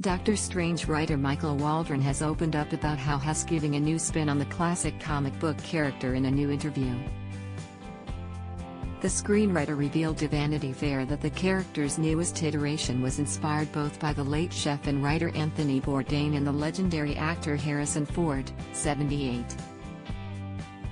Doctor Strange writer Michael Waldron has opened up about how he's giving a new spin on the classic comic book character in a new interview. The screenwriter revealed to Vanity Fair that the character's newest iteration was inspired both by the late chef and writer Anthony Bourdain and the legendary actor Harrison Ford, 78.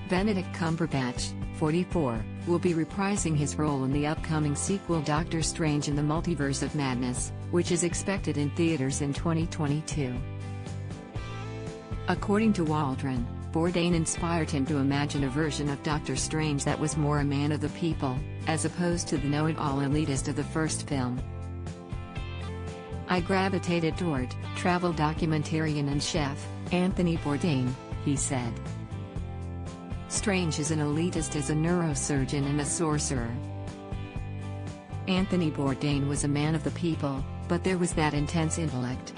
Benedict Cumberbatch, 44, will be reprising his role in the upcoming sequel Doctor Strange in the Multiverse of Madness, which is expected in theaters in 2022. According to Waldron, Bourdain inspired him to imagine a version of Doctor Strange that was more a man of the people, as opposed to the know-it-all elitist of the first film. "I gravitated toward travel documentarian and chef Anthony Bourdain," he said. Strange is an elitist as a neurosurgeon and a sorcerer. Anthony Bourdain was a man of the people, but there was that intense intellect.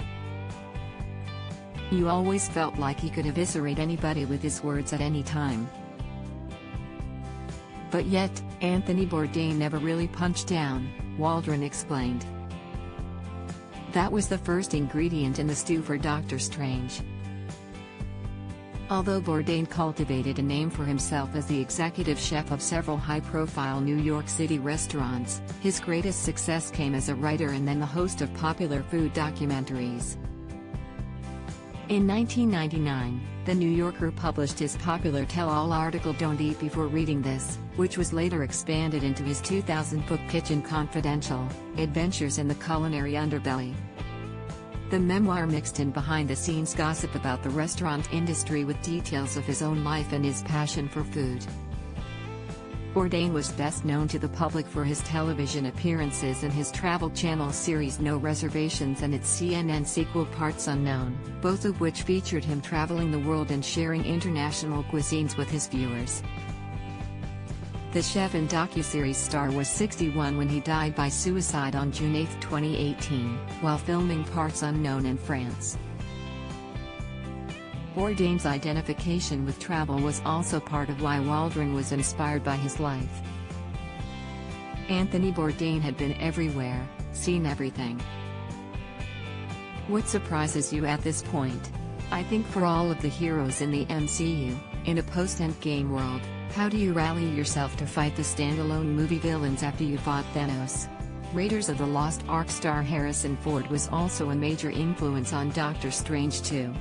You always felt like he could eviscerate anybody with his words at any time. But yet, Anthony Bourdain never really punched down, Waldron explained. That was the first ingredient in the stew for Doctor Strange. Although Bourdain cultivated a name for himself as the executive chef of several high-profile New York City restaurants, his greatest success came as a writer and then the host of popular food documentaries. In 1999, The New Yorker published his popular tell-all article Don't Eat Before Reading This, which was later expanded into his 2000 book Kitchen Confidential: Adventures in the Culinary Underbelly. The memoir mixed in behind-the-scenes gossip about the restaurant industry with details of his own life and his passion for food. Bourdain was best known to the public for his television appearances in his Travel Channel series No Reservations and its CNN sequel Parts Unknown, both of which featured him traveling the world and sharing international cuisines with his viewers. The chef and docuseries star was 61 when he died by suicide on June 8, 2018, while filming Parts Unknown in France. Bourdain's identification with travel was also part of why Waldron was inspired by his life. Anthony Bourdain had been everywhere, seen everything. What surprises you at this point? I think for all of the heroes in the MCU, in a post-Endgame world, how do you rally yourself to fight the standalone movie villains after you fought Thanos? Raiders of the Lost Ark star Harrison Ford was also a major influence on Doctor Strange too.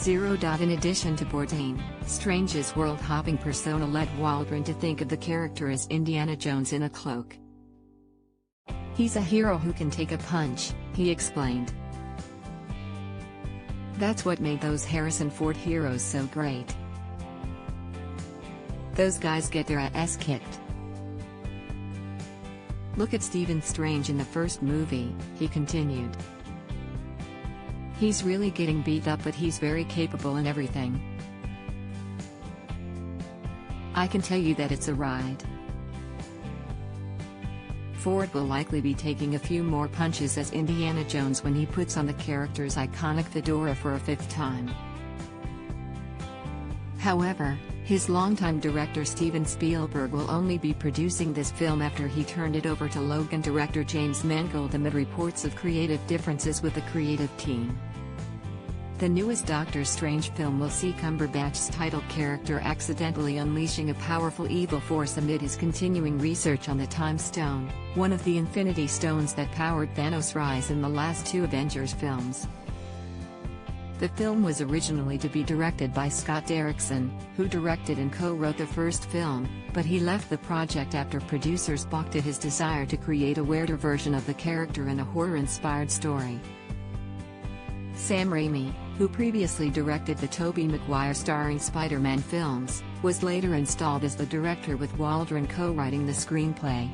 In addition to Bourdain, Strange's world-hopping persona led Waldron to think of the character as Indiana Jones in a cloak. "He's a hero who can take a punch," he explained. "That's what made those Harrison Ford heroes so great. Those guys get their ass kicked. Look at Stephen Strange in the first movie," he continued. "He's really getting beat up, but he's very capable in everything. I can tell you that it's a ride." Ford will likely be taking a few more punches as Indiana Jones when he puts on the character's iconic fedora for a fifth time. However, his longtime director Steven Spielberg will only be producing this film after he turned it over to Logan director James Mangold amid reports of creative differences with the creative team. The newest Doctor Strange film will see Cumberbatch's title character accidentally unleashing a powerful evil force amid his continuing research on the Time Stone, one of the Infinity Stones that powered Thanos' rise in the last two Avengers films. The film was originally to be directed by Scott Derrickson, who directed and co-wrote the first film, but he left the project after producers balked at his desire to create a weirder version of the character in a horror-inspired story. Sam Raimi, who previously directed the Tobey Maguire starring Spider-Man films, was later installed as the director with Waldron co-writing the screenplay.